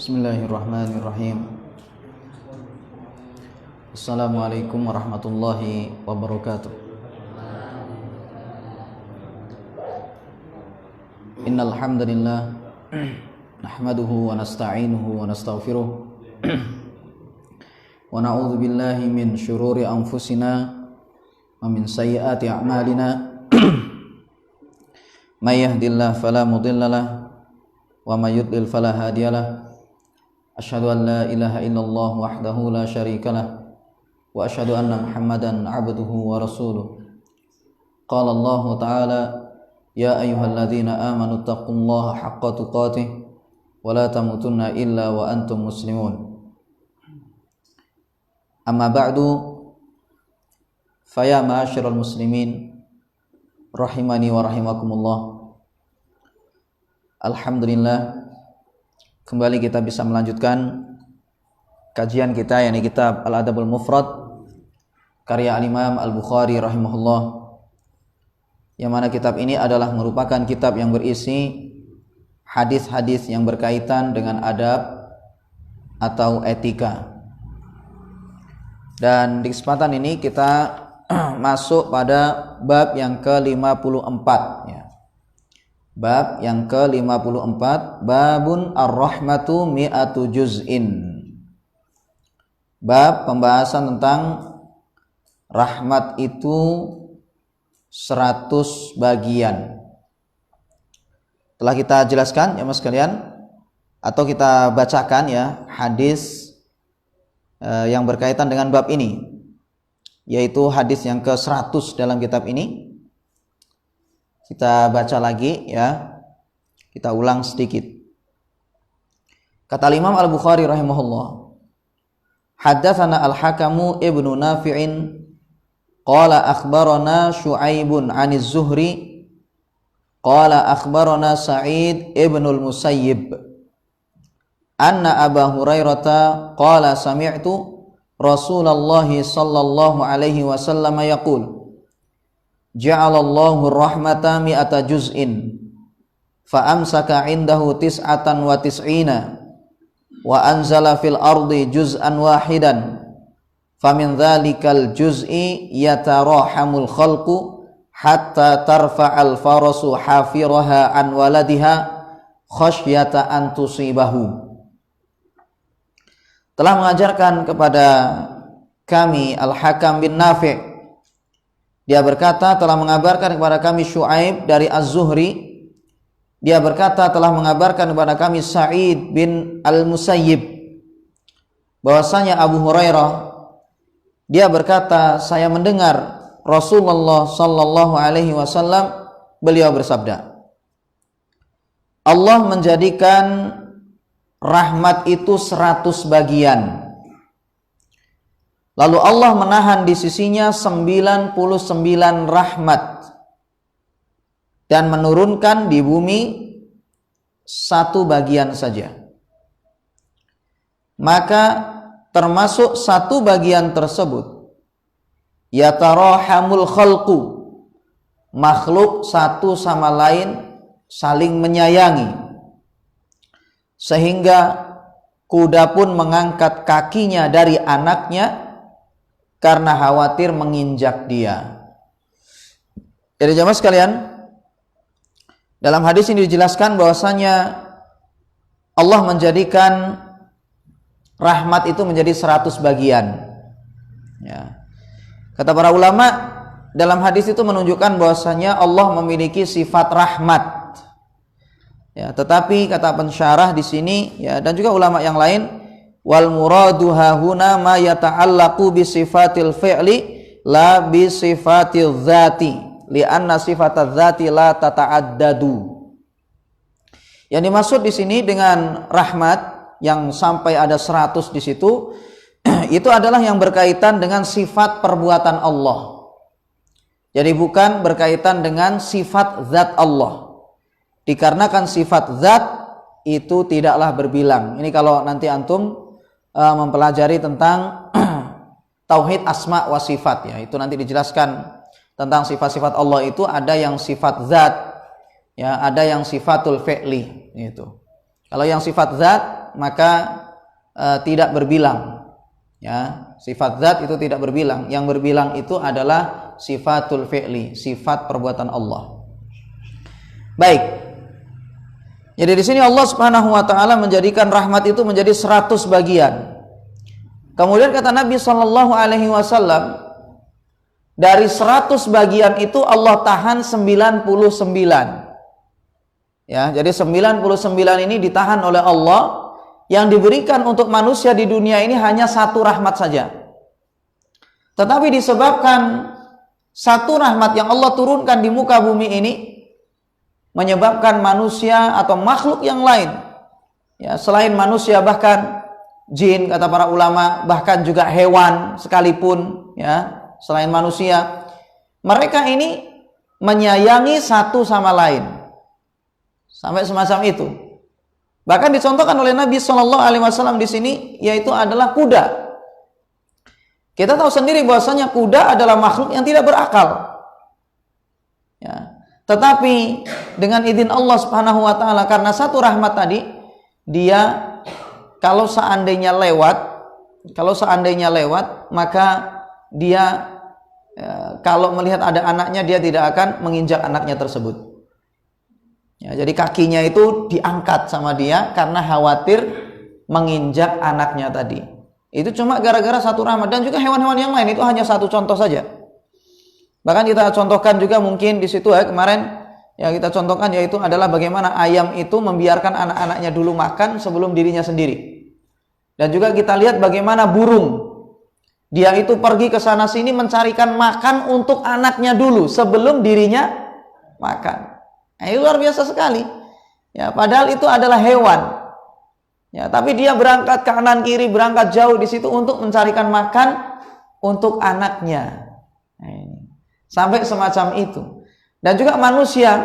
Bismillahirrahmanirrahim. Assalamualaikum warahmatullahi wabarakatuh. Innal hamdalillah nahmaduhu wa nasta'inuhu wa nastaghfiruh wa na'udzu billahi min syururi anfusina wa min sayyiati a'malina. May yahdihillahu fala mudhillalah wa may yudlil fala hadiyalah. Asyhadu an la ilaha illallah wahdahu la syarikalah wa asyhadu anna Muhammadan abduhu wa rasuluh. Qala Allah ta'ala ya ayyuhalladzina amanu taqullaha haqqa tuqatih wa la tamutunna illa wa antum muslimun. Amma ba'du, faya ma'asyiral muslimin rahimani wa rahimakumullah. Alhamdulillah, kembali kita bisa melanjutkan kajian kita, yakni kitab Al-Adabul Mufrad karya Al-Imam Al-Bukhari rahimahullah, yang mana kitab ini adalah merupakan kitab yang berisi hadis-hadis yang berkaitan dengan adab atau etika. Dan di kesempatan ini kita masuk pada bab yang ke-54 ya. Bab yang ke-54, babun ar-rahmatu mi'atu juz'in. Bab pembahasan tentang rahmat itu 100 bagian. Telah kita jelaskan ya mas sekalian, atau kita bacakan ya hadis yang berkaitan dengan bab ini, yaitu hadis yang ke-100 dalam kitab ini. Kita baca lagi ya, kita ulang sedikit. Kata Imam Al-Bukhari rahimahullah, haddatsana Al-Hakamu ibnu Nafi'in qala akhbarana Syu'aibun 'aniz Zuhri qala akhbarana Sa'id ibnul Musayyib anna Aba Hurairah qala sami'tu Rasulullah sallallahu alaihi wasallam yaqul ja'alallahu rahmata mi'ata juz'in fa amsaka 'indahu tis'atan wa tis'ina wa anzala fil ardi juz'an wahidan famin dhalikal juz'i yatarahamul khalqu hatta tarfa'al farasu hafiraha an waladiha khasyata an tusibahu. Telah mengajarkan kepada kami Al-Hakam bin Nafi', dia berkata telah mengabarkan kepada kami Syu'aib dari Az-Zuhri, dia berkata telah mengabarkan kepada kami Sa'id bin Al-Musayyib bahwasanya Abu Hurairah dia berkata saya mendengar Rasulullah sallallahu alaihi wasallam beliau bersabda, Allah menjadikan rahmat itu 100 bagian. Lalu Allah menahan di sisinya 99 rahmat dan menurunkan di bumi 1 bagian saja. Maka termasuk 1 bagian tersebut yatarahamul khalqu, makhluk satu sama lain saling menyayangi, sehingga kuda pun mengangkat kakinya dari anaknya karena khawatir menginjak dia. Jadi jamaah sekalian, dalam hadis ini dijelaskan bahwasanya Allah menjadikan rahmat itu menjadi 100 bagian ya. Kata para ulama, dalam hadis itu menunjukkan bahwasanya Allah memiliki sifat rahmat ya, tetapi kata pensyarah di sini ya, dan juga ulama yang lain, wal muradu hahuna ma yata'allaqu bi sifatil fi'li la bi sifatil dzati li'anna sifatadz dzati la tata'addadu. Yang dimaksud di sini dengan rahmat yang sampai ada 100 di situ itu adalah yang berkaitan dengan sifat perbuatan Allah. Jadi bukan berkaitan dengan sifat zat Allah. Dikarenakan sifat zat itu tidaklah berbilang. Ini kalau nanti antum mempelajari tentang tauhid asma wa sifat ya, itu nanti dijelaskan tentang sifat-sifat Allah itu ada yang sifat zat ya, ada yang sifatul fi'li gitu. Kalau yang sifat zat maka tidak berbilang. Ya, sifat zat itu tidak berbilang. Yang berbilang itu adalah sifatul fi'li, sifat perbuatan Allah. Baik. Jadi di sini Allah Subhanahu wa taala menjadikan rahmat itu menjadi 100 bagian. Kemudian kata Nabi sallallahu alaihi wasallam, dari 100 bagian itu Allah tahan 99. Ya, jadi 99 ini ditahan oleh Allah, yang diberikan untuk manusia di dunia ini hanya satu rahmat saja. Tetapi disebabkan satu rahmat yang Allah turunkan di muka bumi ini, menyebabkan manusia atau makhluk yang lain, ya, selain manusia, bahkan jin kata para ulama, bahkan juga hewan sekalipun, ya, selain manusia, mereka ini menyayangi satu sama lain, sampai semacam itu. Bahkan dicontohkan oleh Nabi Shallallahu Alaihi Wasallam di sini, yaitu adalah kuda. Kita tahu sendiri bahwasanya kuda adalah makhluk yang tidak berakal. Ya. Tetapi dengan izin Allah Subhanahu Wa Taala, karena satu rahmat tadi, dia kalau seandainya lewat, maka dia kalau melihat ada anaknya, dia tidak akan menginjak anaknya tersebut. Ya, jadi kakinya itu diangkat sama dia karena khawatir menginjak anaknya tadi. Itu cuma gara-gara satu rahmat. Dan juga hewan-hewan yang lain, itu hanya satu contoh saja. Bahkan kita contohkan juga mungkin di situ ya, kemarin yang kita contohkan yaitu adalah bagaimana ayam itu membiarkan anak-anaknya dulu makan sebelum dirinya sendiri. Dan juga kita lihat bagaimana burung, dia itu pergi ke sana sini mencarikan makan untuk anaknya dulu sebelum dirinya makan. Ini luar biasa sekali. Ya, padahal itu adalah hewan. Ya, tapi dia berangkat kanan kiri, berangkat jauh di situ untuk mencarikan makan untuk anaknya. Nah, ini. Sampai semacam itu. Dan juga manusia,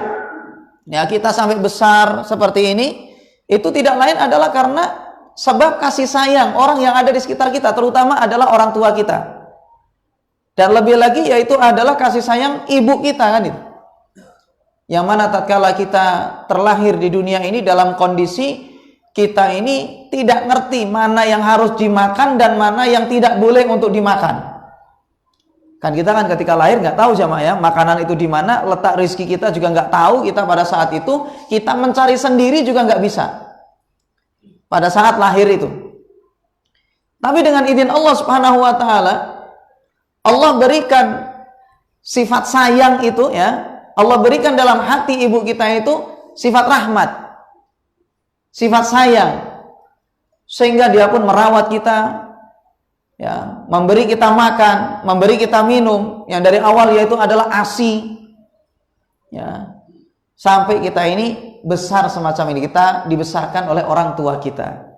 ya, kita sampai besar seperti ini, itu tidak lain adalah karena sebab kasih sayang orang yang ada di sekitar kita, terutama adalah orang tua kita. Dan lebih lagi yaitu adalah kasih sayang ibu kita, kan itu. Yang mana tatkala kita terlahir di dunia ini dalam kondisi kita ini tidak ngerti mana yang harus dimakan dan mana yang tidak boleh untuk dimakan. Kan kita kan ketika lahir nggak tahu jamaah ya, makanan itu di mana, letak rezeki kita juga nggak tahu. Kita pada saat itu kita mencari sendiri juga nggak bisa. Pada saat lahir itu. Tapi dengan izin Allah Subhanahu wa taala, Allah berikan sifat sayang itu, ya. Allah berikan dalam hati ibu kita itu sifat rahmat, sifat sayang, sehingga dia pun merawat kita, ya, memberi kita makan, memberi kita minum, yang dari awal yaitu adalah ASI, ya, sampai kita ini besar semacam ini, kita dibesarkan oleh orang tua kita.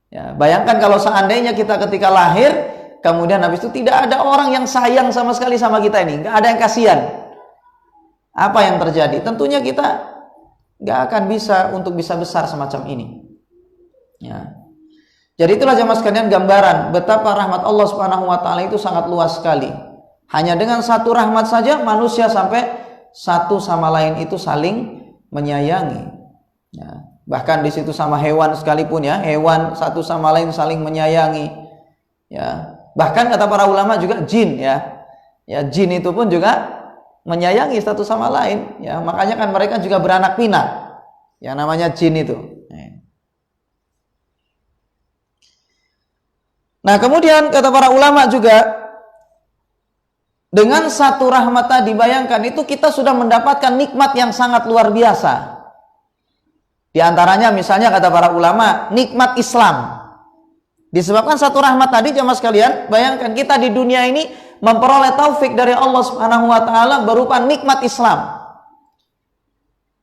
Ya, bayangkan kalau seandainya kita ketika lahir, kemudian habis itu tidak ada orang yang sayang sama sekali sama kita ini, nggak ada yang kasihan. Apa yang terjadi? Tentunya kita nggak akan bisa untuk bisa besar semacam ini. Ya. Jadi itulah jamaah sekalian gambaran betapa rahmat Allah Subhanahu wa taala itu sangat luas sekali. Hanya dengan satu rahmat saja manusia sampai satu sama lain itu saling menyayangi. Ya. Bahkan di situ sama hewan sekalipun, ya, hewan satu sama lain saling menyayangi. Ya. Bahkan kata para ulama juga jin, ya. Ya, jin itu pun juga menyayangi satu sama lain, ya, makanya kan mereka juga beranak pinak, yang namanya jin itu. Nah, kemudian kata para ulama juga, dengan satu rahmat tadi, bayangkan itu kita sudah mendapatkan nikmat yang sangat luar biasa. Di antaranya misalnya kata para ulama, nikmat Islam. Disebabkan satu rahmat tadi jemaah sekalian, bayangkan kita di dunia ini memperoleh taufik dari Allah Subhanahu wa taala berupa nikmat Islam.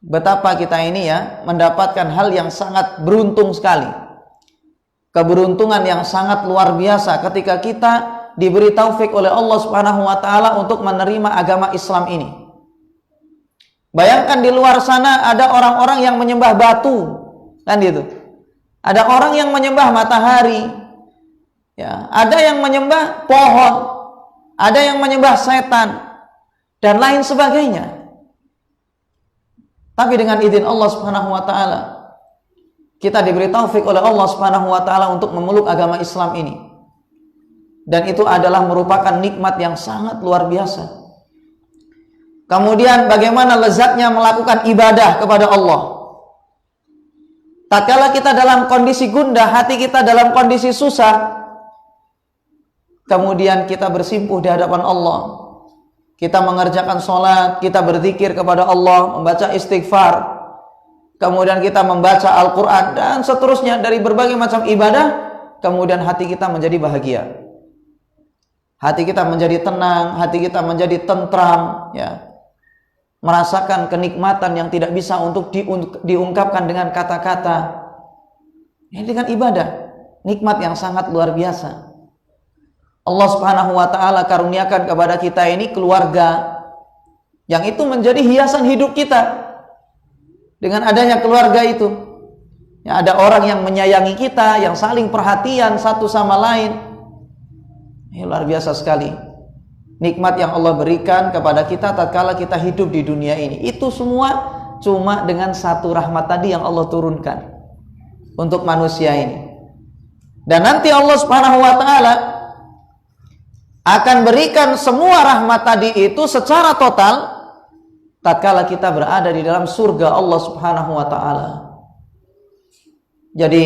Betapa kita ini, ya, mendapatkan hal yang sangat beruntung sekali. Keberuntungan yang sangat luar biasa ketika kita diberi taufik oleh Allah Subhanahu wa taala untuk menerima agama Islam ini. Bayangkan di luar sana ada orang-orang yang menyembah batu, kan gitu. Ada orang yang menyembah matahari, ya, ada yang menyembah pohon, ada yang menyembah setan, dan lain sebagainya. Tapi dengan izin Allah Subhanahu wa taala, kita diberi taufik oleh Allah Subhanahu wa taala untuk memeluk agama Islam ini. Dan itu adalah merupakan nikmat yang sangat luar biasa. Kemudian bagaimana lezatnya melakukan ibadah kepada Allah. Tatkala kita dalam kondisi gundah, hati kita dalam kondisi susah, kemudian kita bersimpuh di hadapan Allah. Kita mengerjakan sholat, kita berzikir kepada Allah, membaca istighfar, kemudian kita membaca Al-Quran, dan seterusnya dari berbagai macam ibadah, kemudian hati kita menjadi bahagia. Hati kita menjadi tenang, hati kita menjadi tentram, ya. Merasakan kenikmatan yang tidak bisa untuk diungkapkan dengan kata-kata. Ini dengan ibadah, nikmat yang sangat luar biasa. Allah Subhanahu wa taala karuniakan kepada kita ini keluarga yang itu menjadi hiasan hidup kita. Dengan adanya keluarga itu, ya, ada orang yang menyayangi kita, yang saling perhatian satu sama lain. Ini luar biasa sekali. Nikmat yang Allah berikan kepada kita tatkala kita hidup di dunia ini. Itu semua cuma dengan satu rahmat tadi yang Allah turunkan untuk manusia ini. Dan nanti Allah Subhanahu wa taala akan berikan semua rahmat tadi itu secara total tatkala kita berada di dalam surga Allah Subhanahu wa taala. Jadi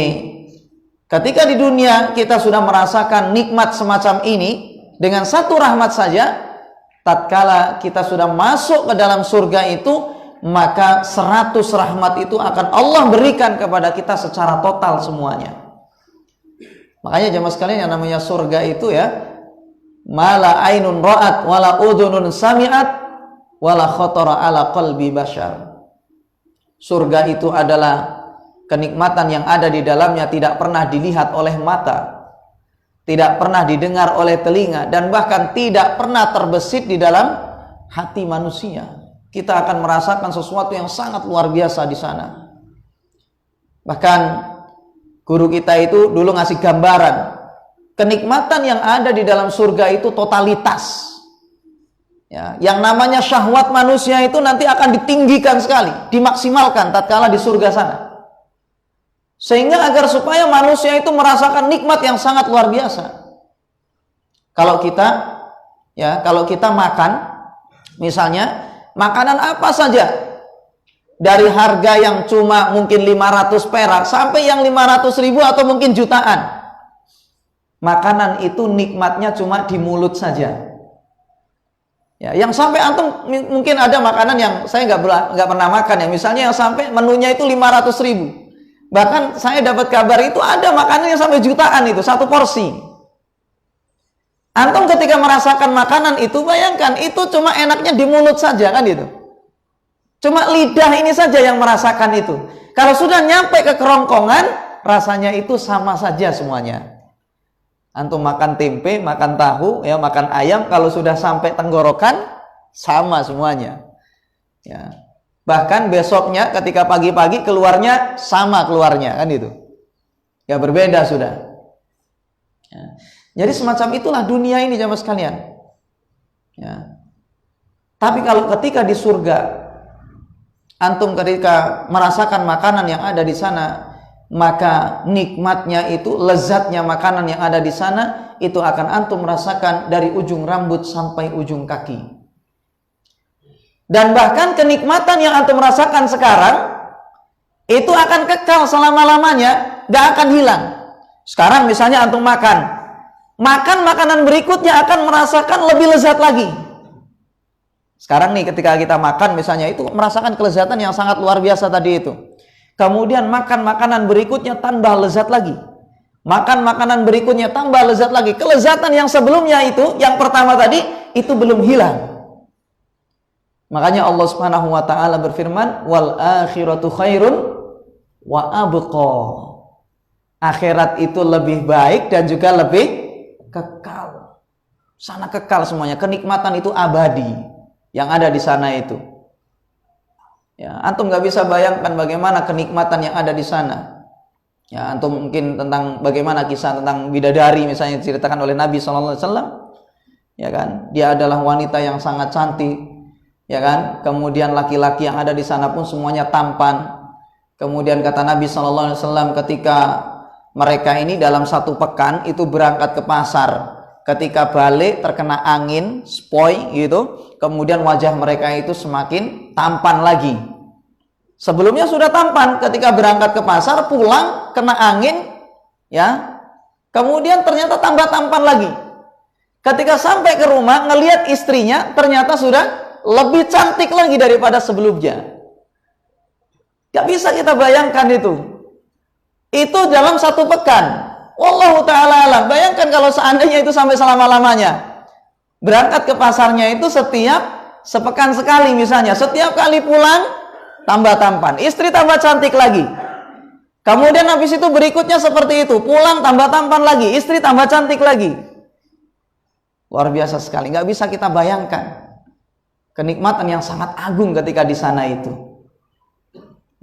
ketika di dunia kita sudah merasakan nikmat semacam ini dengan satu rahmat saja, tatkala kita sudah masuk ke dalam surga itu, maka 100 rahmat itu akan Allah berikan kepada kita secara total semuanya. Makanya jemaah sekalian, yang namanya surga itu ya, mala ainun ra'at wala udhunun sami'at wala khatara ala qalbi bashar. Surga itu adalah kenikmatan yang ada di dalamnya tidak pernah dilihat oleh mata, tidak pernah didengar oleh telinga, dan bahkan tidak pernah terbesit di dalam hati manusia. Kita akan merasakan sesuatu yang sangat luar biasa di sana. Bahkan guru kita itu dulu ngasih gambaran, kenikmatan yang ada di dalam surga itu totalitas. Ya, yang namanya syahwat manusia itu nanti akan ditinggikan sekali, dimaksimalkan tatkala di surga sana. Sehingga agar supaya manusia itu merasakan nikmat yang sangat luar biasa. Kalau kita makan, misalnya makanan apa saja, dari harga yang cuma mungkin 500 perak sampai yang 500.000 atau mungkin jutaan, makanan itu nikmatnya cuma di mulut saja. Ya, yang sampai antum mungkin ada makanan yang saya nggak pernah makan ya, misalnya yang sampai menunya itu 500.000. Bahkan saya dapat kabar itu ada makanan yang sampai jutaan itu, satu porsi. Antum ketika merasakan makanan itu, bayangkan itu cuma enaknya di mulut saja kan itu. Cuma lidah ini saja yang merasakan itu. Kalau sudah nyampe ke kerongkongan, rasanya itu sama saja semuanya. Antum makan tempe, makan tahu, ya makan ayam, kalau sudah sampai tenggorokan sama semuanya. Ya. Bahkan besoknya ketika pagi-pagi keluarnya sama keluarnya kan itu. Ya berbeda sudah. Ya. Jadi semacam itulah dunia ini jamaah sekalian. Ya. Tapi kalau ketika di surga, antum ketika merasakan makanan yang ada di sana, maka nikmatnya itu, lezatnya makanan yang ada di sana, itu akan antum merasakan dari ujung rambut sampai ujung kaki. Dan bahkan kenikmatan yang antum rasakan sekarang itu akan kekal selama-lamanya, gak akan hilang. Sekarang misalnya antum makan makanan berikutnya akan merasakan lebih lezat lagi. Sekarang nih ketika kita makan misalnya itu merasakan kelezatan yang sangat luar biasa tadi itu. Kemudian makan makanan berikutnya tambah lezat lagi. Makan makanan berikutnya tambah lezat lagi. Kelezatan yang sebelumnya itu, yang pertama tadi, itu belum hilang. Makanya Allah Subhanahu wa taala berfirman, "Wal akhiratu khairun wa abqa." Akhirat itu lebih baik dan juga lebih kekal. Sana kekal semuanya, kenikmatan itu abadi yang ada di sana itu. Ya, antum nggak bisa bayangkan bagaimana kenikmatan yang ada di sana. Ya, antum mungkin tentang bagaimana kisah tentang bidadari misalnya diceritakan oleh Nabi SAW. Ya kan, dia adalah wanita yang sangat cantik. Ya kan, kemudian laki-laki yang ada di sana pun semuanya tampan. Kemudian kata Nabi SAW, ketika mereka ini dalam satu pekan itu berangkat ke pasar, ketika balik terkena angin, spoi gitu, kemudian wajah mereka itu semakin tampan lagi. Sebelumnya sudah tampan, ketika berangkat ke pasar, pulang kena angin, ya, kemudian ternyata tambah tampan lagi. Ketika sampai ke rumah, ngelihat istrinya, ternyata sudah lebih cantik lagi daripada sebelumnya. Gak bisa kita bayangkan itu. Itu dalam satu pekan. Wallahu ta'ala alam. Bayangkan kalau seandainya itu sampai selama-lamanya. Berangkat ke pasarnya itu setiap sepekan sekali misalnya. Setiap kali pulang, tambah tampan. Istri tambah cantik lagi. Kemudian habis itu berikutnya seperti itu. Pulang tambah tampan lagi. Istri tambah cantik lagi. Luar biasa sekali. Gak bisa kita bayangkan. Kenikmatan yang sangat agung ketika di sana itu.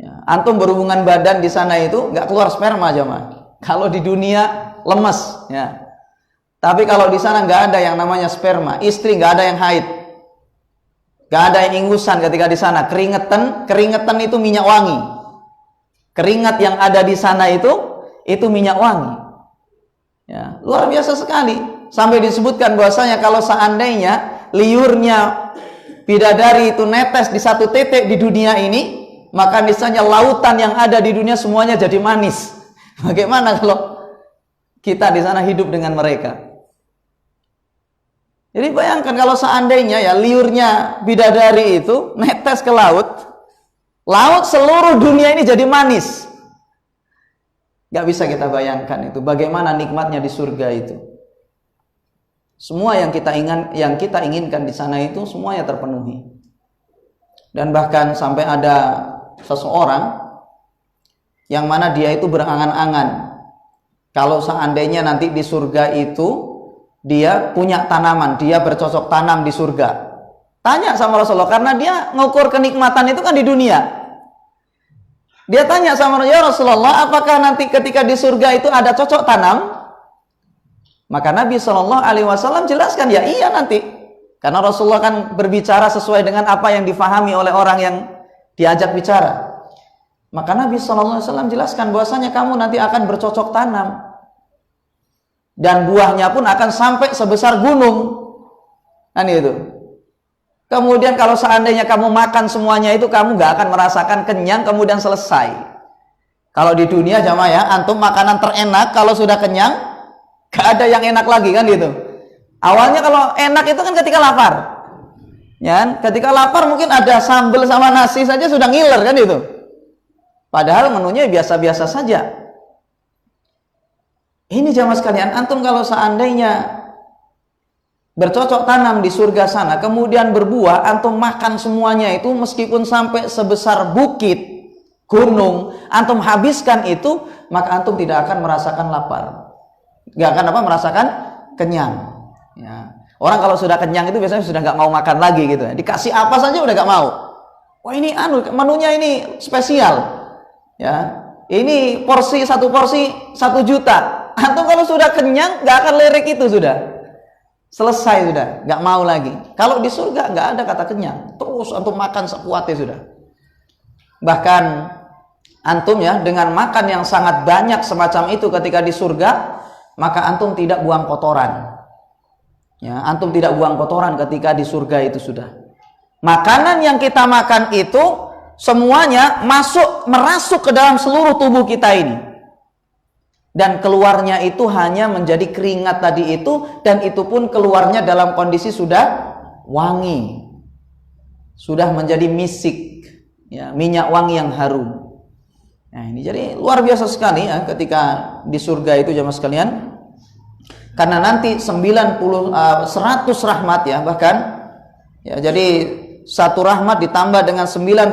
Ya, antum berhubungan badan di sana itu nggak keluar sperma aja mah. Kalau di dunia lemes, ya. Tapi kalau di sana nggak ada yang namanya sperma. Istri nggak ada yang haid, nggak ada yang ingusan ketika di sana. Keringetan itu minyak wangi. Keringat yang ada di sana itu minyak wangi. Ya, luar biasa sekali. Sampai disebutkan bahwasanya kalau seandainya liurnya bidadari itu netes di satu titik di dunia ini, maka misalnya lautan yang ada di dunia semuanya jadi manis. Bagaimana kalau kita di sana hidup dengan mereka? Jadi bayangkan kalau seandainya ya liurnya bidadari itu netes ke laut, laut seluruh dunia ini jadi manis. Gak bisa kita bayangkan itu. Bagaimana nikmatnya di surga itu. Semua yang kita inginkan di sana itu semuanya terpenuhi. Dan bahkan sampai ada seseorang yang mana dia itu berangan-angan kalau seandainya nanti di surga itu dia punya tanaman, dia bercocok tanam di surga. Tanya sama Rasulullah, karena dia ngukur kenikmatan itu kan di dunia. Dia tanya sama Rasulullah, apakah nanti ketika di surga itu ada cocok tanam? Maka Nabi SAW jelaskan, ya iya nanti. Karena Rasulullah kan berbicara sesuai dengan apa yang difahami oleh orang yang diajak bicara. Maka Nabi SAW jelaskan bahwasanya kamu nanti akan bercocok tanam. Dan buahnya pun akan sampai sebesar gunung. Kan itu. Kemudian kalau seandainya kamu makan semuanya itu, kamu gak akan merasakan kenyang kemudian selesai. Kalau di dunia jamaah ya, antum makanan terenak kalau sudah kenyang, gak ada yang enak lagi kan gitu. Awalnya kalau enak itu kan ketika lapar. Ya, ketika lapar mungkin ada sambal sama nasi saja sudah ngiler kan itu. Padahal menunya biasa-biasa saja. Ini jamaah sekalian, antum kalau seandainya bercocok tanam di surga sana, kemudian berbuah, antum makan semuanya itu meskipun sampai sebesar bukit, gunung, antum habiskan itu, maka antum tidak akan merasakan lapar. Gak akan merasakan kenyang. Ya. Orang kalau sudah kenyang itu biasanya sudah nggak mau makan lagi gitu. Dikasih apa saja udah nggak mau. Wah ini menunya ini spesial. Ya, ini satu porsi 1 juta. Antum kalau sudah kenyang nggak akan lirik itu sudah. Selesai sudah, nggak mau lagi. Kalau di surga nggak ada kata kenyang. Terus antum makan sekuatnya sudah. Bahkan antum ya dengan makan yang sangat banyak semacam itu ketika di surga, maka antum tidak buang kotoran. Ya, antum tidak buang kotoran ketika di surga itu sudah. Makanan yang kita makan itu semuanya merasuk ke dalam seluruh tubuh kita ini. Dan keluarnya itu hanya menjadi keringat tadi itu, dan itu pun keluarnya dalam kondisi sudah wangi. Sudah menjadi misik, ya, minyak wangi yang harum. Nah, ini jadi luar biasa sekali ya ketika di surga itu jamaah sekalian. Karena nanti 100 rahmat ya, bahkan ya, jadi satu rahmat ditambah dengan 99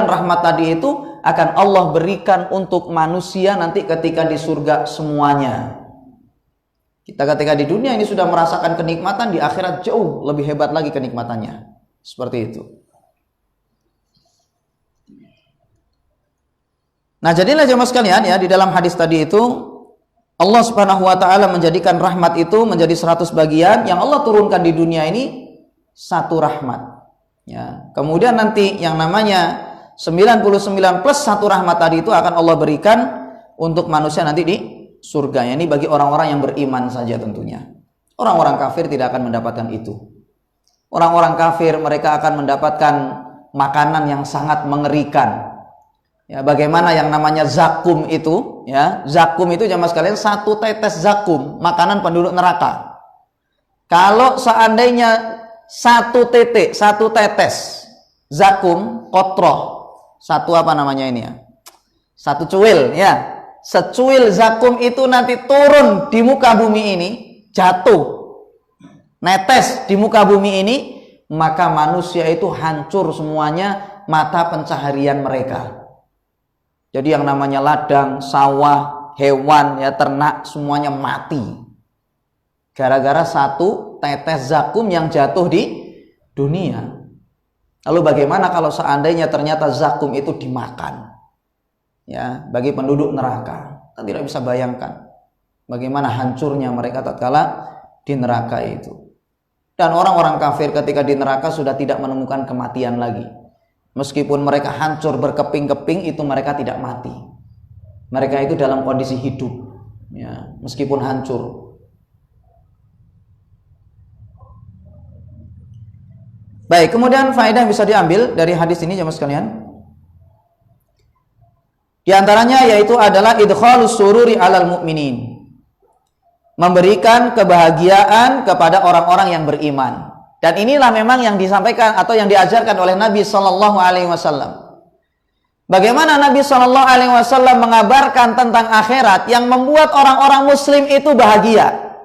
rahmat tadi itu akan Allah berikan untuk manusia nanti ketika di surga semuanya. Kita ketika di dunia ini sudah merasakan kenikmatan, di akhirat jauh lebih hebat lagi kenikmatannya. Seperti itu. Nah, jadilah jemaah sekalian ya, di dalam hadis tadi itu Allah Subhanahu wa taala menjadikan rahmat itu menjadi 100 bagian, yang Allah turunkan di dunia ini 1 rahmat. Ya. Kemudian nanti yang namanya 99 plus 1 rahmat tadi itu akan Allah berikan untuk manusia nanti di surganya. Ini bagi orang-orang yang beriman saja tentunya. Orang-orang kafir tidak akan mendapatkan itu. Orang-orang kafir mereka akan mendapatkan makanan yang sangat mengerikan. Ya, bagaimana yang namanya zakum itu, ya, zakum itu jamaah sekalian 1 tetes zakum, makanan penduduk neraka. Kalau seandainya 1 tetes zakum, kotroh, 1 apa namanya ini ya, 1 cuil, ya, secuil zakum itu nanti turun di muka bumi ini, jatuh, netes di muka bumi ini, maka manusia itu hancur semuanya mata pencaharian mereka. Jadi yang namanya ladang, sawah, hewan, ya, ternak semuanya mati. Gara-gara 1 tetes zakum yang jatuh di dunia. Lalu bagaimana kalau seandainya ternyata zakum itu dimakan? Ya, bagi penduduk neraka, kita tidak bisa bayangkan bagaimana hancurnya mereka tatkala di neraka itu. Dan orang-orang kafir ketika di neraka sudah tidak menemukan kematian lagi. Meskipun mereka hancur berkeping-keping, itu mereka tidak mati. Mereka itu dalam kondisi hidup, ya, meskipun hancur. Baik, kemudian faedah bisa diambil dari hadis ini jemaah sekalian. Di antaranya yaitu adalah idkhalus sururi alal mu'minin. Memberikan kebahagiaan kepada orang-orang yang beriman. Dan inilah memang yang disampaikan atau yang diajarkan oleh Nabi Shallallahu Alaihi Wasallam. Bagaimana Nabi Shallallahu Alaihi Wasallam mengabarkan tentang akhirat yang membuat orang-orang Muslim itu bahagia.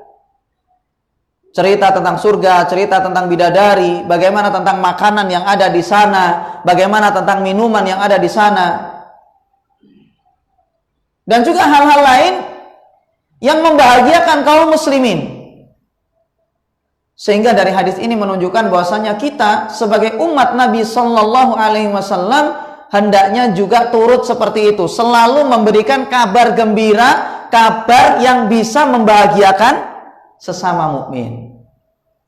Cerita tentang surga, cerita tentang bidadari, bagaimana tentang makanan yang ada di sana, bagaimana tentang minuman yang ada di sana, dan juga hal-hal lain yang membahagiakan kaum muslimin. Sehingga dari hadis ini menunjukkan bahwasanya kita sebagai umat Nabi Shallallahu Alaihi Wasallam hendaknya juga turut seperti itu, selalu memberikan kabar gembira, kabar yang bisa membahagiakan sesama mukmin.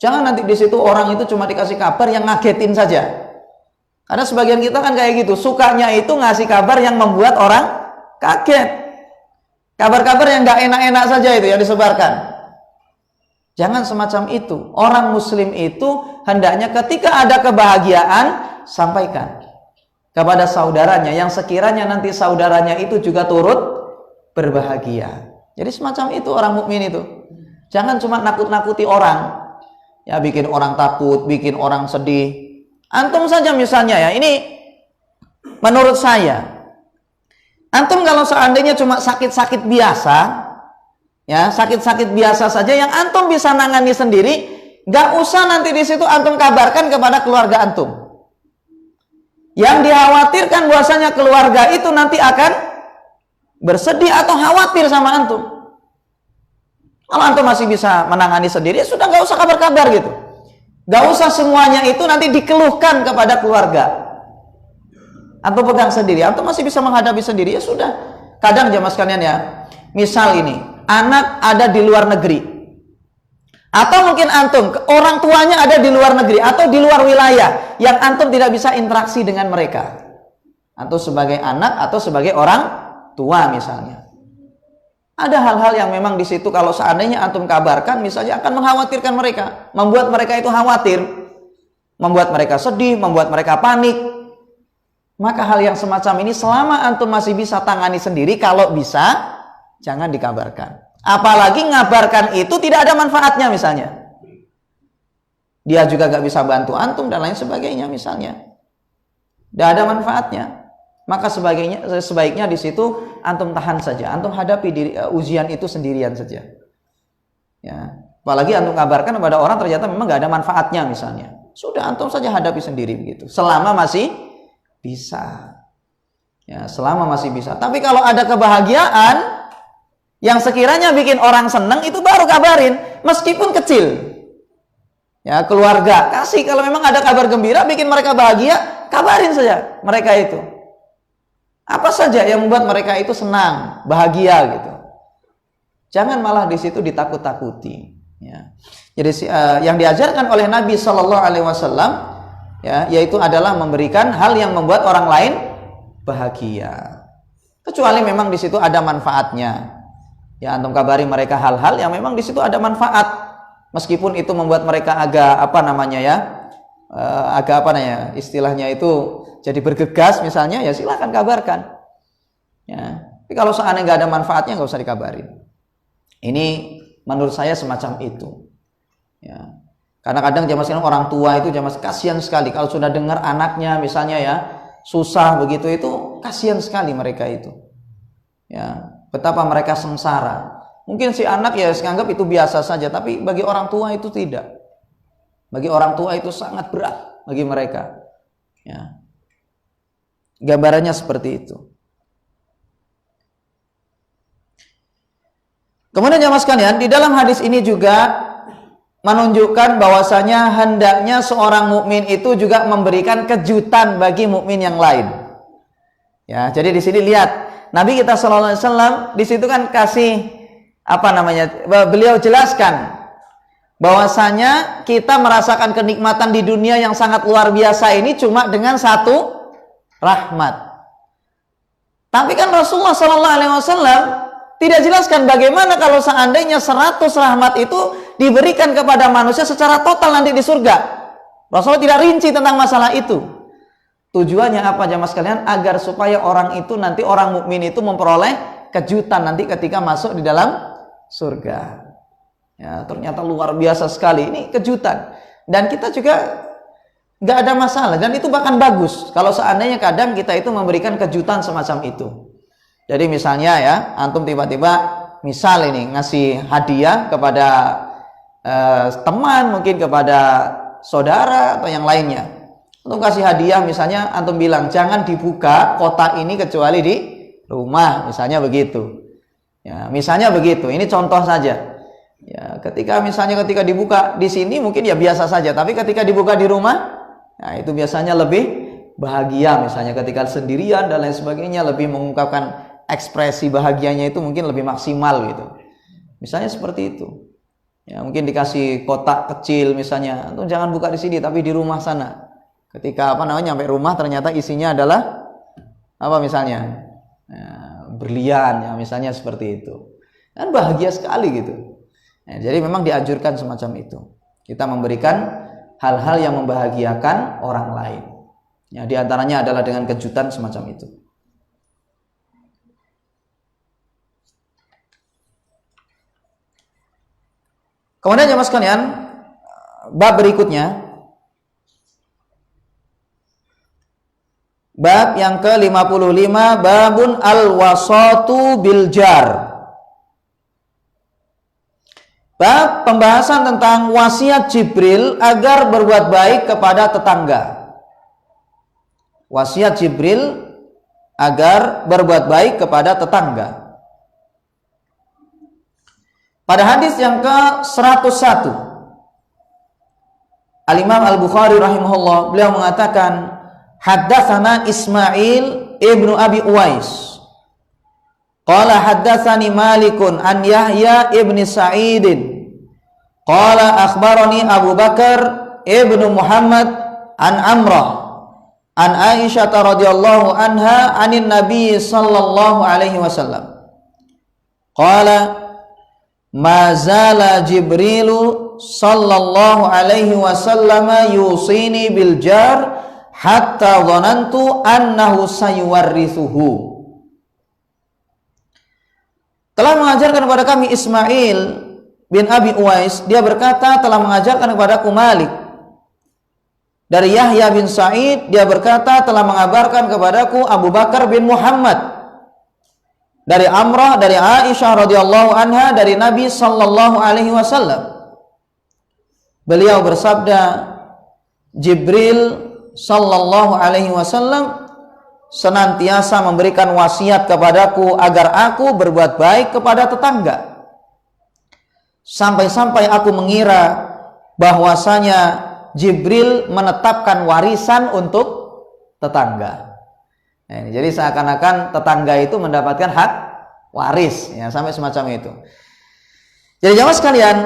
Jangan nanti di situ orang itu cuma dikasih kabar yang ngagetin saja. Karena sebagian kita kan kayak gitu, sukanya itu ngasih kabar yang membuat orang kaget. Kabar-kabar yang gak enak-enak saja itu yang disebarkan. Jangan semacam itu. Orang muslim itu hendaknya ketika ada kebahagiaan, sampaikan kepada saudaranya yang sekiranya nanti saudaranya itu juga turut berbahagia. Jadi semacam itu orang mukmin itu. Jangan cuma nakut-nakuti orang. Ya, bikin orang takut, bikin orang sedih. Antum saja misalnya ya, ini menurut saya. Antum kalau seandainya cuma sakit-sakit biasa, ya, sakit-sakit biasa saja yang antum bisa nangani sendiri, gak usah nanti di situ antum kabarkan kepada keluarga antum. Yang dikhawatirkan bahwasanya keluarga itu nanti akan bersedih atau khawatir sama antum. Kalau antum masih bisa menangani sendiri, ya sudah gak usah kabar-kabar gitu. Gak usah semuanya itu nanti dikeluhkan kepada keluarga. Antum pegang sendiri, antum masih bisa menghadapi sendiri, ya sudah. Kadang jamaah sekalian ya, misal ini anak ada di luar negeri, atau mungkin antum orang tuanya ada di luar negeri atau di luar wilayah yang antum tidak bisa interaksi dengan mereka, atau sebagai anak atau sebagai orang tua misalnya. Ada hal-hal yang memang di situ kalau seandainya antum kabarkan misalnya akan mengkhawatirkan mereka, membuat mereka itu khawatir, membuat mereka sedih, membuat mereka panik. Maka hal yang semacam ini selama antum masih bisa tangani sendiri, kalau bisa jangan dikabarkan. Apalagi ngabarkan itu tidak ada manfaatnya misalnya. Dia juga gak bisa bantu antum dan lain sebagainya misalnya. Tidak ada manfaatnya. Maka sebaiknya di situ antum tahan saja. Antum hadapi ujian itu sendirian saja. Ya. Apalagi antum kabarkan kepada orang ternyata memang gak ada manfaatnya misalnya. Sudah antum saja hadapi sendiri begitu. Selama masih bisa. Ya, selama masih bisa. Tapi kalau ada kebahagiaan yang sekiranya bikin orang senang, itu baru kabarin, meskipun kecil. Ya, keluarga kasih, kalau memang ada kabar gembira bikin mereka bahagia, kabarin saja mereka itu. Apa saja yang membuat mereka itu senang, bahagia gitu. Jangan malah di situ ditakut-takuti. Ya. Jadi yang diajarkan oleh Nabi Shallallahu Alaihi Wasallam, ya, yaitu adalah memberikan hal yang membuat orang lain bahagia. Kecuali memang di situ ada manfaatnya. Ya, antum kabari mereka hal-hal yang memang di situ ada manfaat. Meskipun itu membuat mereka agak istilahnya itu jadi bergegas misalnya, ya silakan kabarkan. Ya, tapi kalau seandainya nggak ada manfaatnya nggak usah dikabarin. Ini menurut saya semacam itu. Ya. Karena kadang jamaah sekalian orang tua itu jamaah kasihan sekali kalau sudah dengar anaknya misalnya ya susah begitu, itu kasihan sekali mereka itu. Ya, betapa mereka sengsara. Mungkin si anak ya menganggap itu biasa saja, tapi bagi orang tua itu tidak. Bagi orang tua itu sangat berat bagi mereka. Ya. Gambarannya seperti itu. Kemudian jamaah sekalian, di dalam hadis ini juga menunjukkan bahwasanya hendaknya seorang mukmin itu juga memberikan kejutan bagi mukmin yang lain. Ya, jadi di sini lihat Nabi kita sallallahu alaihi wasallam di situ kan kasih beliau jelaskan bahwasanya kita merasakan kenikmatan di dunia yang sangat luar biasa ini cuma dengan satu rahmat. Tapi kan Rasulullah sallallahu alaihi wasallam tidak jelaskan bagaimana kalau seandainya 100 rahmat itu diberikan kepada manusia secara total nanti di surga. Rasulullah tidak rinci tentang masalah itu. Tujuannya apa jamaah sekalian? Agar supaya orang itu nanti, orang mukmin itu memperoleh kejutan nanti ketika masuk di dalam surga. Ya, ternyata luar biasa sekali. Ini kejutan. Dan kita juga nggak ada masalah. Dan itu bahkan bagus. Kalau seandainya kadang kita itu memberikan kejutan semacam itu. Jadi misalnya ya, antum tiba-tiba misal ini ngasih hadiah kepada teman, mungkin kepada saudara atau yang lainnya. Antum kasih hadiah misalnya, antum bilang jangan dibuka kotak ini kecuali di rumah, misalnya begitu. Ya, misalnya begitu. Ini contoh saja. Ya, ketika dibuka di sini mungkin ya biasa saja, tapi ketika dibuka di rumah, nah itu biasanya lebih bahagia. Misalnya ketika sendirian dan lain sebagainya, lebih mengungkapkan ekspresi bahagianya itu mungkin lebih maksimal gitu. Misalnya seperti itu. Ya, mungkin dikasih kotak kecil misalnya, tuh jangan buka di sini tapi di rumah sana. Ketika nyampe rumah ternyata isinya adalah apa misalnya? Ya, berlian ya, misalnya seperti itu. Kan bahagia sekali gitu. Ya, jadi memang dianjurkan semacam itu. Kita memberikan hal-hal yang membahagiakan orang lain. Ya, di antaranya adalah dengan kejutan semacam itu. Kemudian jemaah sekalian, bab berikutnya, bab yang ke-55, babun al-wasatu bil jar. Bab pembahasan tentang wasiat Jibril agar berbuat baik kepada tetangga. Wasiat Jibril agar berbuat baik kepada tetangga. Pada hadis yang ke-101, Al-Imam Al-Bukhari rahimahullah, beliau mengatakan, haddatsana Ismail ibnu Abi Uwais. Qala haddatsani Malikun an Yahya ibni Sa'idin. Qala akhbarani Abu Bakar ibnu Muhammad an Amrah an Aisyah radhiyallahu anha anin Nabi sallallahu alaihi wasallam. Qala ma zala Jibrilu sallallahu alaihi wasallam yusini bil jar hatta dhanantu annahu sayuwarrithuhu. Telah mengajarkan kepada kami Ismail bin Abi Uwais, dia berkata telah mengajarkan kepadaku Malik. Dari Yahya bin Sa'id, dia berkata telah mengabarkan kepadaku Abu Bakar bin Muhammad. Dari Amrah, dari Aisyah radhiyallahu anha, dari Nabi sallallahu alaihi wasallam. Beliau bersabda, Jibril sallallahu alaihi wasallam senantiasa memberikan wasiat kepadaku agar aku berbuat baik kepada tetangga. Sampai-sampai aku mengira bahwasanya Jibril menetapkan warisan untuk tetangga. Nah, jadi seakan-akan tetangga itu mendapatkan hak waris, ya, sampai semacam itu. Jadi jamaah sekalian,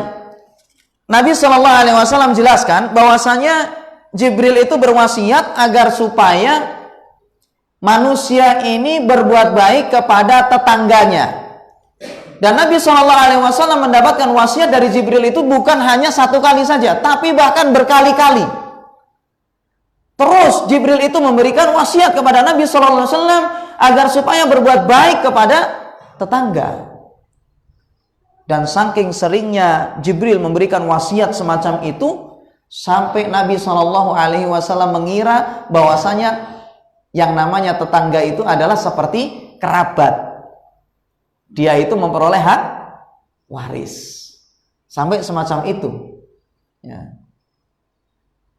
Nabi Shallallahu Alaihi Wasallam jelaskan bahwasanya Jibril itu berwasiat agar supaya manusia ini berbuat baik kepada tetangganya. Dan Nabi SAW mendapatkan wasiat dari Jibril itu bukan hanya satu kali saja, tapi bahkan berkali-kali. Terus Jibril itu memberikan wasiat kepada Nabi SAW agar supaya berbuat baik kepada tetangga. Dan saking seringnya Jibril memberikan wasiat semacam itu, sampai Nabi SAW mengira bahwasanya yang namanya tetangga itu adalah seperti kerabat. Dia itu memperoleh hak waris. Sampai semacam itu. Ya.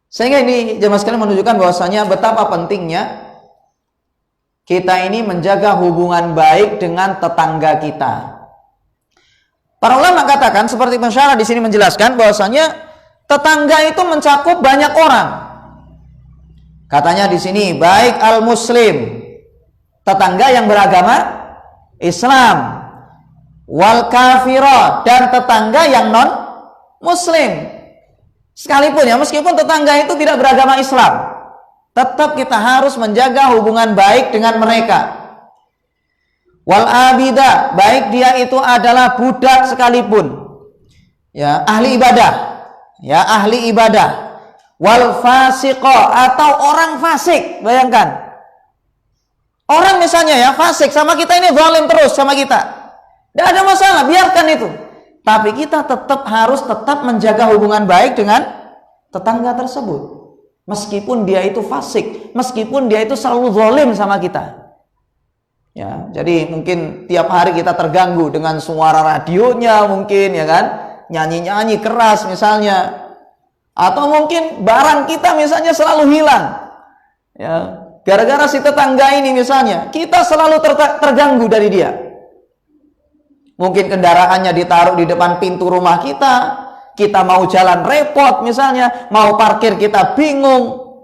Sehingga ini jemaah sekalian menunjukkan bahwasanya betapa pentingnya kita ini menjaga hubungan baik dengan tetangga kita. Para ulama katakan seperti pensyarah di sini menjelaskan bahwasanya tetangga itu mencakup banyak orang. Katanya di sini baik al-muslim, tetangga yang beragama Islam, wal kafirah, dan tetangga yang non muslim. Sekalipun ya, meskipun tetangga itu tidak beragama Islam, tetap kita harus menjaga hubungan baik dengan mereka. Wal abidah, baik dia itu adalah budak sekalipun, ya, ahli ibadah, ya, ahli ibadah. Wal fasiqah, atau orang fasik. Bayangkan, orang misalnya ya fasik sama kita, ini zalim terus sama kita, tidak ada masalah, biarkan itu. Tapi kita harus tetap menjaga hubungan baik dengan tetangga tersebut, meskipun dia itu fasik, meskipun dia itu selalu zalim sama kita. Ya, jadi mungkin tiap hari kita terganggu dengan suara radionya, mungkin ya kan, nyanyi-nyanyi keras misalnya, atau mungkin barang kita misalnya selalu hilang. Ya, gara-gara si tetangga ini misalnya, kita selalu terganggu dari dia. Mungkin kendaraannya ditaruh di depan pintu rumah kita mau jalan repot misalnya, mau parkir kita bingung.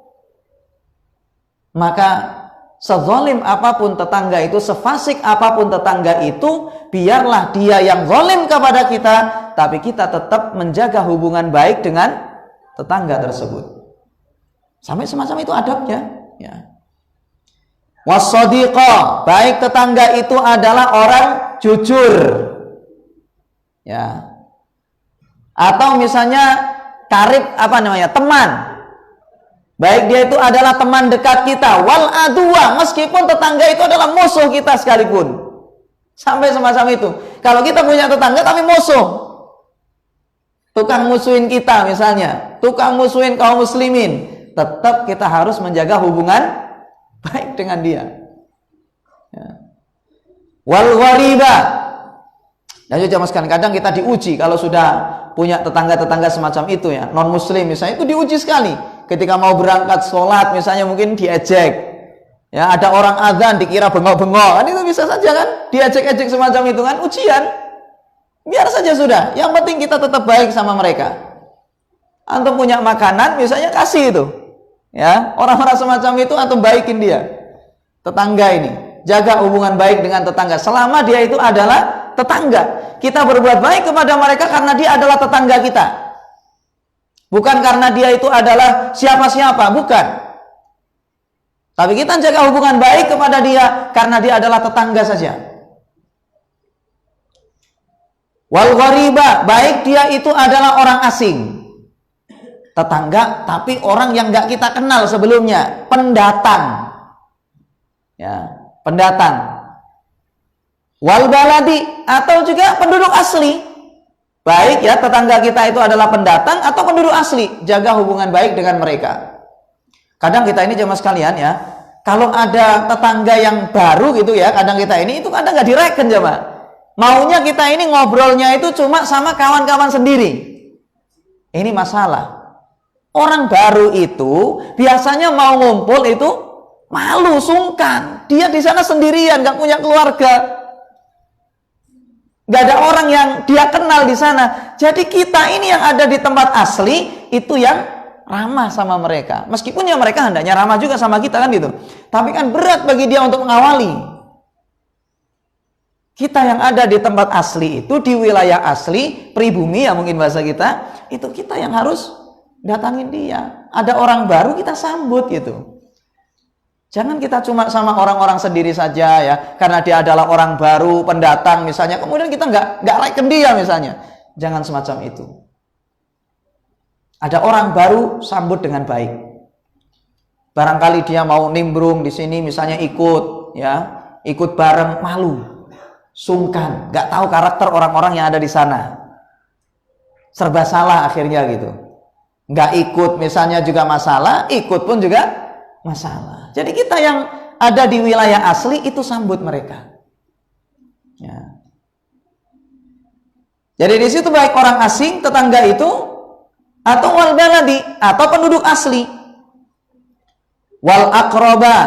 Maka sezalim apapun tetangga itu, sefasik apapun tetangga itu, biarlah dia yang zalim kepada kita, tapi kita tetap menjaga hubungan baik dengan tetangga tersebut. Sampai semacam itu adabnya, ya. Wassadiqah, baik tetangga itu adalah orang jujur, ya. Atau misalnya karib, teman. Baik dia itu adalah teman dekat kita. Wal aduwa, meskipun tetangga itu adalah musuh kita sekalipun. Sampai semacam itu. Kalau kita punya tetangga tapi musuh, tukang musuhin kita misalnya, tukang musuhin kaum muslimin, tetap kita harus menjaga hubungan baik dengan dia. Ya. Wal ghariba, dan juga kadang kita diuji kalau sudah punya tetangga-tetangga semacam itu ya, non muslim misalnya, itu diuji sekali. Ketika mau berangkat sholat misalnya mungkin diejek, ya, ada orang azan dikira bengok-bengok, kan itu bisa saja kan, diejek-ejek semacam itu kan, ujian. Biar saja sudah, yang penting kita tetap baik sama mereka. Antum punya makanan misalnya, kasih itu, ya, orang-orang semacam itu antum baikin dia. Tetangga ini, jaga hubungan baik dengan tetangga selama dia itu adalah tetangga. Kita berbuat baik kepada mereka karena dia adalah tetangga kita, bukan karena dia itu adalah siapa-siapa, bukan. Tapi kita jaga hubungan baik kepada dia karena dia adalah tetangga saja. Wal ghariba, baik dia itu adalah orang asing, tetangga tapi orang yang nggak kita kenal sebelumnya, pendatang, ya, pendatang. Wal baladi, atau juga penduduk asli, baik ya tetangga kita itu adalah pendatang atau penduduk asli, jaga hubungan baik dengan mereka. Kadang kita ini jemaah sekalian ya, kalau ada tetangga yang baru gitu ya, kadang kita ini itu kadang nggak direken jemaah. Maunya kita ini ngobrolnya itu cuma sama kawan-kawan sendiri. Ini masalah. Orang baru itu biasanya mau ngumpul itu malu, sungkan. Dia di sana sendirian, nggak punya keluarga, nggak ada orang yang dia kenal di sana. Jadi kita ini yang ada di tempat asli itu yang ramah sama mereka. Meskipun ya mereka hendaknya ramah juga sama kita kan gitu. Tapi kan berat bagi dia untuk mengawali. Kita yang ada di tempat asli itu, di wilayah asli, pribumi ya mungkin bahasa kita, itu kita yang harus datangin dia. Ada orang baru kita sambut gitu. Jangan kita cuma sama orang-orang sendiri saja ya, karena dia adalah orang baru, pendatang misalnya, kemudian kita nggak like dia misalnya. Jangan semacam itu. Ada orang baru, sambut dengan baik. Barangkali dia mau nimbrung di sini misalnya ikut ya, ikut bareng, malu, sungkan, nggak tahu karakter orang-orang yang ada di sana. Serba salah akhirnya gitu. Nggak ikut misalnya juga masalah, ikut pun juga masalah. Jadi kita yang ada di wilayah asli itu sambut mereka. Ya. Jadi di situ baik orang asing, tetangga itu, atau wal baladi, atau penduduk asli. Wal aqraba,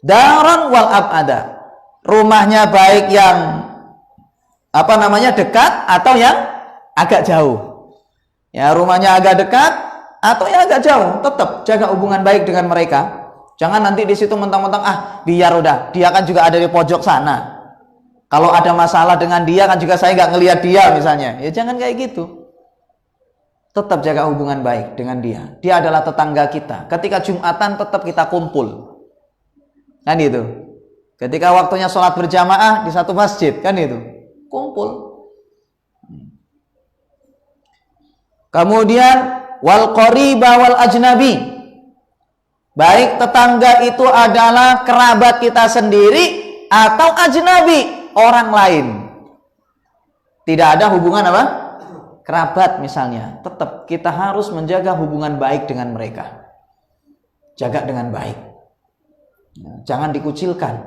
daran wal abada. Rumahnya baik yang dekat atau yang agak jauh. Ya, rumahnya agak dekat atau yang agak jauh, tetap jaga hubungan baik dengan mereka. Jangan nanti di situ mentang-mentang biar udah, dia kan juga ada di pojok sana. Kalau ada masalah dengan dia kan juga saya nggak ngelihat dia misalnya. Ya jangan kayak gitu. Tetap jaga hubungan baik dengan dia. Dia adalah tetangga kita. Ketika Jumatan tetap kita kumpul. Kan itu. Ketika waktunya sholat berjamaah di satu masjid, kan itu. Kumpul. Kemudian wal qariba wal ajnabi. Baik tetangga itu adalah kerabat kita sendiri atau ajnabi, orang lain. Tidak ada hubungan kerabat misalnya. Tetap kita harus menjaga hubungan baik dengan mereka. Jaga dengan baik. Jangan dikucilkan.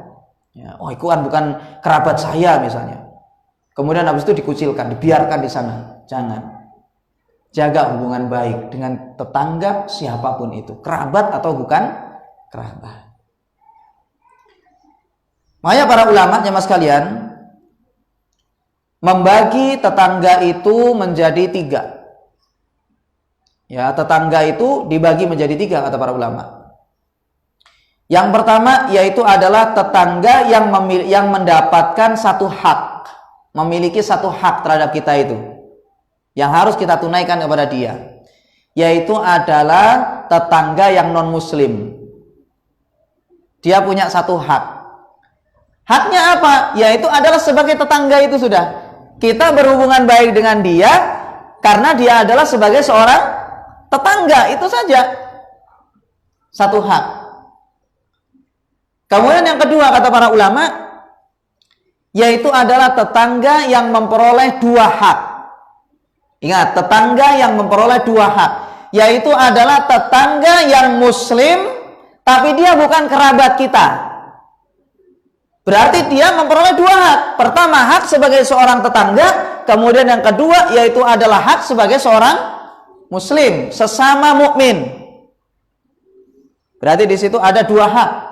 Itu kan bukan kerabat saya misalnya. Kemudian habis itu dikucilkan, dibiarkan di sana. Jangan. Jaga hubungan baik dengan tetangga siapapun itu, kerabat atau bukan kerabat. Makanya para ulama jemaah sekalian membagi tetangga itu menjadi 3. Ya, tetangga itu dibagi menjadi 3 kata para ulama. Yang pertama yaitu adalah tetangga yang mendapatkan satu hak, memiliki satu hak terhadap kita itu, yang harus kita tunaikan kepada dia, yaitu adalah tetangga yang non muslim. Dia punya satu hak. Haknya apa? Yaitu adalah sebagai tetangga itu sudah. Kita berhubungan baik dengan dia karena dia adalah sebagai seorang tetangga, itu saja. Satu hak. Kemudian yang kedua kata para ulama, yaitu adalah tetangga yang memperoleh 2 hak. Ingat, tetangga yang memperoleh 2 hak, yaitu adalah tetangga yang muslim tapi dia bukan kerabat kita. Berarti dia memperoleh 2 hak. Pertama, hak sebagai seorang tetangga, kemudian yang kedua yaitu adalah hak sebagai seorang muslim, sesama mukmin. Berarti di situ ada 2 hak.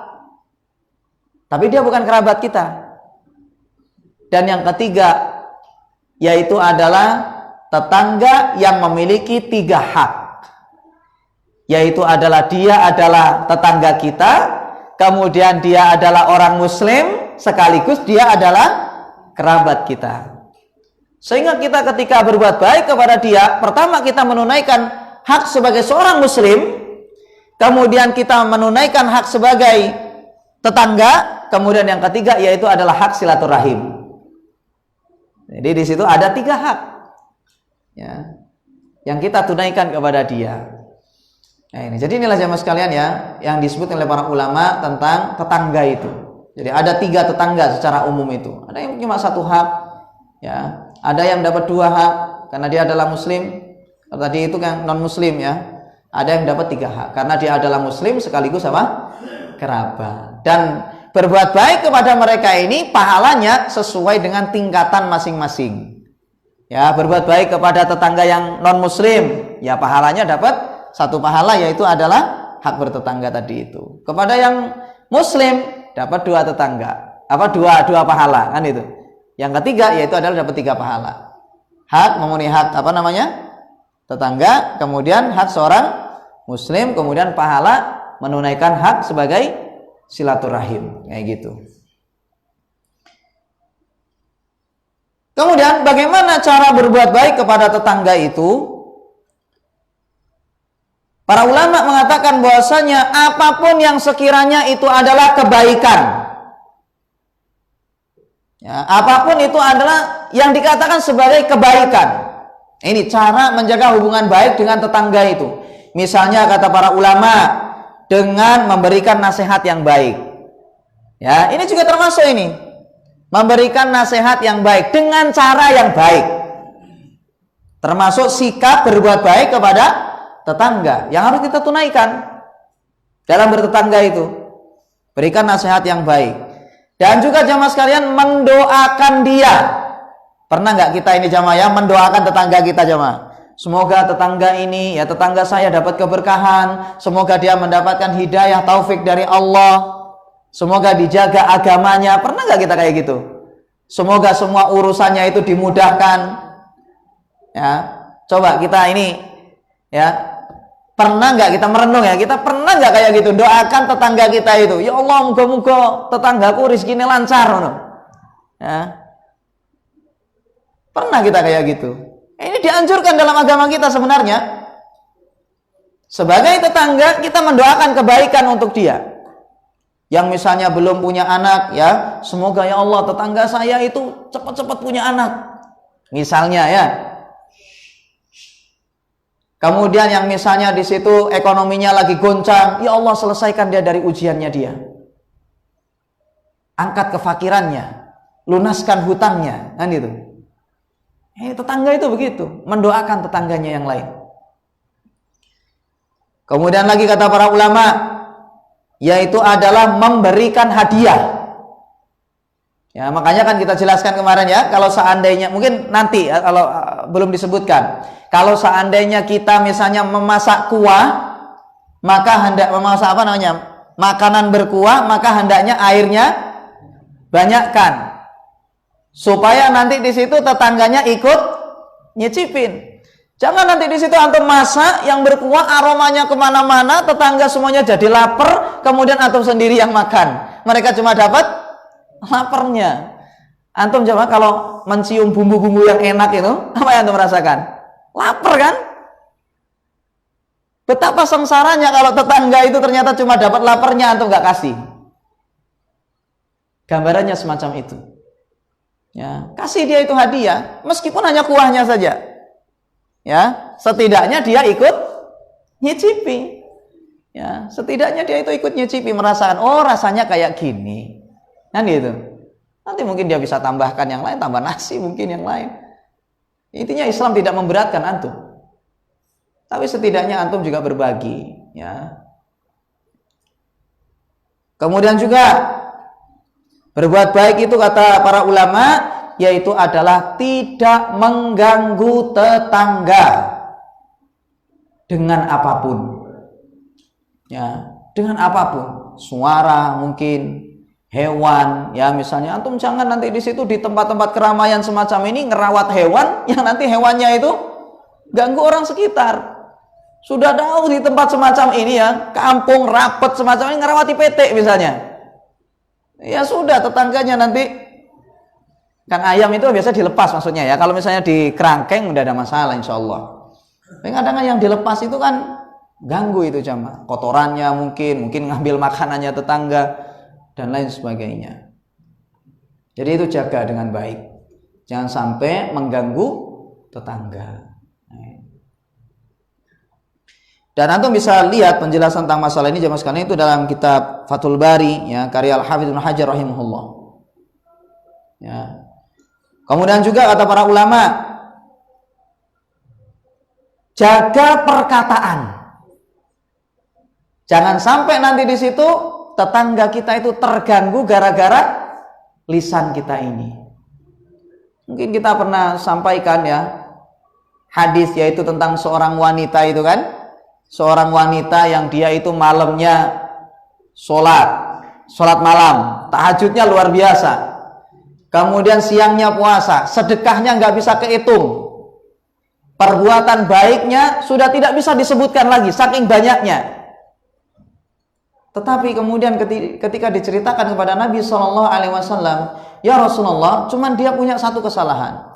Tapi dia bukan kerabat kita. Dan yang ketiga yaitu adalah tetangga yang memiliki 3 hak, yaitu adalah dia adalah tetangga kita, kemudian dia adalah orang muslim, sekaligus dia adalah kerabat kita. Sehingga kita ketika berbuat baik kepada dia, pertama kita menunaikan hak sebagai seorang muslim, kemudian kita menunaikan hak sebagai tetangga, kemudian yang ketiga yaitu adalah hak silaturahim. Jadi di situ ada 3 hak. Ya, yang kita tunaikan kepada dia. Nah, ini. Jadi inilah jamaah sekalian ya, yang disebut oleh para ulama tentang tetangga itu. Jadi ada 3 tetangga secara umum itu. Ada yang cuma 1 hak, ya. Ada yang dapat 2 hak karena dia adalah muslim. Tadi itu kan non muslim ya. Ada yang dapat 3 hak karena dia adalah muslim sekaligus kerabat. Dan berbuat baik kepada mereka ini pahalanya sesuai dengan tingkatan masing-masing. Ya, berbuat baik kepada tetangga yang non muslim, ya pahalanya dapat 1 pahala, yaitu adalah hak bertetangga tadi itu. Kepada yang muslim dapat 2 tetangga, dua pahala kan itu. Yang ketiga yaitu adalah dapat 3 pahala. Hak memenuhi hak tetangga, kemudian hak seorang muslim, kemudian pahala menunaikan hak sebagai silaturahim, kayak gitu. Kemudian bagaimana cara berbuat baik kepada tetangga itu? Para ulama mengatakan bahwasanya apapun yang sekiranya itu adalah kebaikan, ya, apapun itu adalah yang dikatakan sebagai kebaikan. Ini cara menjaga hubungan baik dengan tetangga itu. Misalnya kata para ulama, dengan memberikan nasihat yang baik. Ya, ini juga termasuk ini. Memberikan nasihat yang baik dengan cara yang baik. Termasuk sikap berbuat baik kepada tetangga yang harus kita tunaikan dalam bertetangga itu. Berikan nasihat yang baik. Dan juga jamaah sekalian, mendoakan dia. Pernah nggak kita ini jamaah ya mendoakan tetangga kita jamaah? Semoga tetangga ini, ya tetangga saya dapat keberkahan. Semoga dia mendapatkan hidayah taufik dari Allah. Semoga dijaga agamanya. Pernah nggak kita kayak gitu? Semoga semua urusannya itu dimudahkan. Ya, coba kita ini, ya. Pernah nggak kita merenung ya? Kita pernah nggak kayak gitu? Doakan tetangga kita itu. Ya Allah, moga-moga tetanggaku rezekinya lancar. Ya. Pernah kita kayak gitu? Ini dianjurkan dalam agama kita sebenarnya. Sebagai tetangga, kita mendoakan kebaikan untuk dia. Yang misalnya belum punya anak, ya semoga ya Allah tetangga saya itu cepat-cepat punya anak. Misalnya ya. Kemudian yang misalnya di situ ekonominya lagi goncang, ya Allah selesaikan dia dari ujiannya dia. Angkat kefakirannya, lunaskan hutangnya, kan itu. Tetangga itu begitu, mendoakan tetangganya yang lain. Kemudian lagi kata para ulama, yaitu adalah memberikan hadiah. Ya, makanya kan kita jelaskan kemarin ya, kalau seandainya mungkin nanti kalau belum disebutkan. Kalau seandainya kita misalnya memasak kuah, maka memasak apa namanya? Makanan berkuah, maka hendaknya airnya banyakkan. Supaya nanti di situ tetangganya ikut nyicipin. Jangan nanti di situ antum masak yang berkuah aromanya kemana-mana, tetangga semuanya jadi lapar, kemudian antum sendiri yang makan. Mereka cuma dapat laparnya. Antum coba kalau mencium bumbu-bumbu yang enak itu, apa yang antum rasakan? Lapar kan? Betapa sengsaranya kalau tetangga itu ternyata cuma dapat laparnya, antum nggak kasih. Gambarannya semacam itu. Ya, kasih dia itu hadiah, meskipun hanya kuahnya saja. Ya, setidaknya dia ikut nyicipi. Ya, setidaknya dia itu ikut nyicipi, merasakan, oh rasanya kayak gini. Kan gitu. Nanti mungkin dia bisa tambahkan yang lain, tambah nasi mungkin yang lain. Intinya Islam tidak memberatkan antum. Tapi setidaknya antum juga berbagi, ya. Kemudian juga berbuat baik itu kata para ulama yaitu adalah tidak mengganggu tetangga dengan apapun. Ya, dengan apapun. Suara mungkin, hewan, ya misalnya antum jangan nanti di situ di tempat-tempat keramaian semacam ini ngerawat hewan yang nanti hewannya itu ganggu orang sekitar. Sudah tahu di tempat semacam ini ya, kampung rapet semacam ini ngerawati PT misalnya. Ya sudah tetangganya nanti kan ayam itu biasa dilepas maksudnya ya. Kalau misalnya di kerangkeng udah ada masalah insyaallah. Tapi kadang-kadang yang dilepas itu kan ganggu itu jamaah. Kotorannya mungkin ngambil makanannya tetangga dan lain sebagainya. Jadi itu jaga dengan baik. Jangan sampai mengganggu tetangga. Dan antum bisa lihat penjelasan tentang masalah ini jamaah sekalian itu dalam kitab Fathul Bari ya, karya Al-Hafidz Ibnu Hajar rahimahullah. Ya. Kemudian juga kata para ulama, jaga perkataan. Jangan sampai nanti di situ tetangga kita itu terganggu gara-gara lisan kita ini. Mungkin kita pernah sampaikan ya hadis yaitu tentang seorang wanita itu kan, seorang wanita yang dia itu malamnya sholat malam, tahajudnya luar biasa. Kemudian siangnya puasa, sedekahnya nggak bisa kehitung. Perbuatan baiknya sudah tidak bisa disebutkan lagi, saking banyaknya. Tetapi kemudian ketika diceritakan kepada Nabi SAW, ya Rasulullah, cuman dia punya satu kesalahan,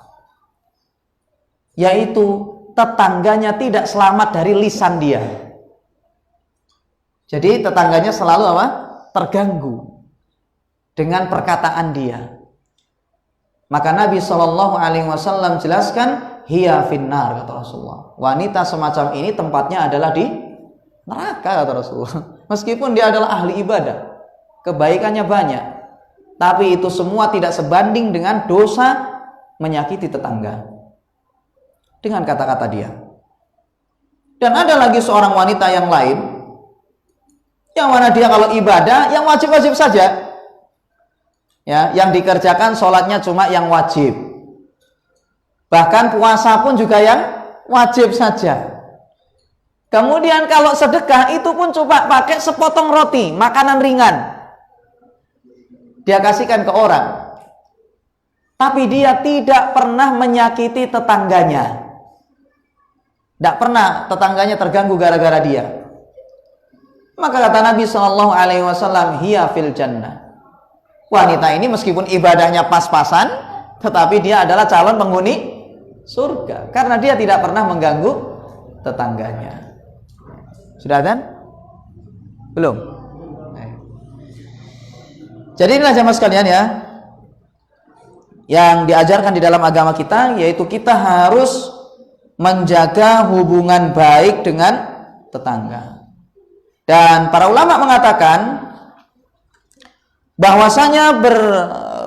yaitu tetangganya tidak selamat dari lisan dia. Jadi tetangganya selalu apa? Terganggu dengan perkataan dia. Maka Nabi Shallallahu Alaihi Wasallam jelaskan, hiya finnar, kata Rasulullah. Wanita semacam ini tempatnya adalah di neraka, kata Rasulullah. Meskipun dia adalah ahli ibadah, kebaikannya banyak, tapi itu semua tidak sebanding dengan dosa menyakiti tetangga dengan kata-kata dia. Dan ada lagi seorang wanita yang lain, yang mana dia kalau ibadah yang wajib-wajib saja, ya, yang dikerjakan sholatnya cuma yang wajib, bahkan puasa pun juga yang wajib saja. Kemudian kalau sedekah itu pun coba pakai sepotong roti, makanan ringan, dia kasihkan ke orang, tapi dia tidak pernah menyakiti tetangganya. Tidak pernah tetangganya terganggu gara-gara dia. Maka kata Nabi Shallallahu Alaihi Wasallam, hiya fil jannah. Wanita ini meskipun ibadahnya pas-pasan, tetapi dia adalah calon penghuni surga karena dia tidak pernah mengganggu tetangganya. Sudah kan? Belum? Jadi inilah jamaah sekalian ya, yang diajarkan di dalam agama kita, yaitu kita harus menjaga hubungan baik dengan tetangga. Dan para ulama mengatakan bahwasanya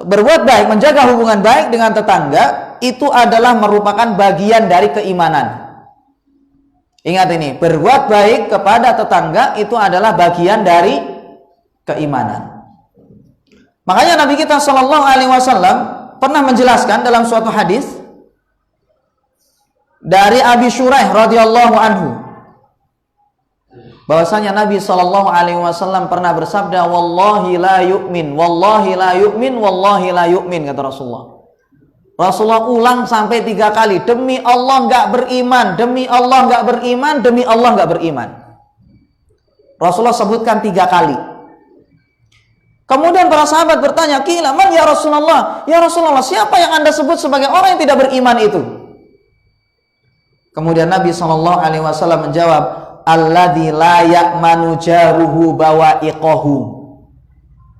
berbuat baik, menjaga hubungan baik dengan tetangga itu adalah merupakan bagian dari keimanan. Ingat ini, berbuat baik kepada tetangga itu adalah bagian dari keimanan. Makanya Nabi kita Shallallahu Alaihi Wasallam pernah menjelaskan dalam suatu hadis dari Abi Shuraih radhiyallahu anhu, bahwasanya Nabi Shallallahu Alaihi Wasallam pernah bersabda, wallahi la yu'min, wallahi la yu'min, wallahi la yu'min, kata Rasulullah. Rasulullah ulang sampai 3 kali, demi Allah nggak beriman, demi Allah nggak beriman, demi Allah nggak beriman. Rasulullah sebutkan 3 kali. Kemudian para sahabat bertanya, qila man ya Rasulullah? Ya Rasulullah, siapa yang Anda sebut sebagai orang yang tidak beriman itu? Kemudian Nabi Shallallahu Alaihi Wasallam menjawab, alladzi la ya'manu jaruhu bawa'iqahu,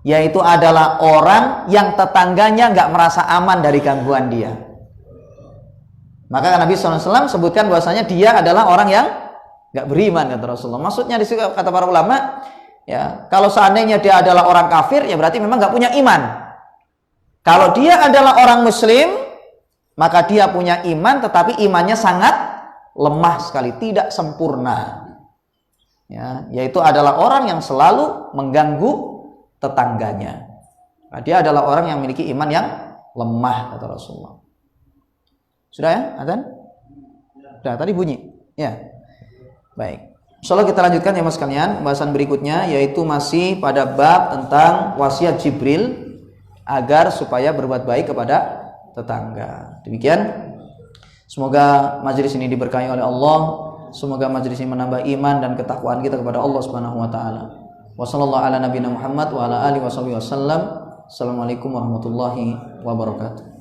yaitu adalah orang yang tetangganya nggak merasa aman dari gangguan dia. Maka Nabi SAW sebutkan bahwasanya dia adalah orang yang nggak beriman, kata Rasulullah. Maksudnya di situ kata para ulama, ya, kalau seandainya dia adalah orang kafir, ya berarti memang nggak punya iman. Kalau dia adalah orang muslim, maka dia punya iman, tetapi imannya sangat lemah sekali, tidak sempurna. Ya, yaitu adalah orang yang selalu mengganggu tetangganya. Nah, dia adalah orang yang memiliki iman yang lemah, kata Rasulullah. Sudah ya, Adzan? Sudah, tadi bunyi. Ya. Baik. Insyaallah kita lanjutkan ya Mas sekalian, pembahasan berikutnya yaitu masih pada bab tentang wasiat Jibril agar supaya berbuat baik kepada tetangga. Demikian. Semoga majelis ini diberkahi oleh Allah. Semoga majelis ini menambah iman dan ketakwaan kita kepada Allah Subhanahu wa taala. Wassallallahu ala nabiyina Muhammad wa ala alihi wasallam. Assalamualaikum warahmatullahi wabarakatuh.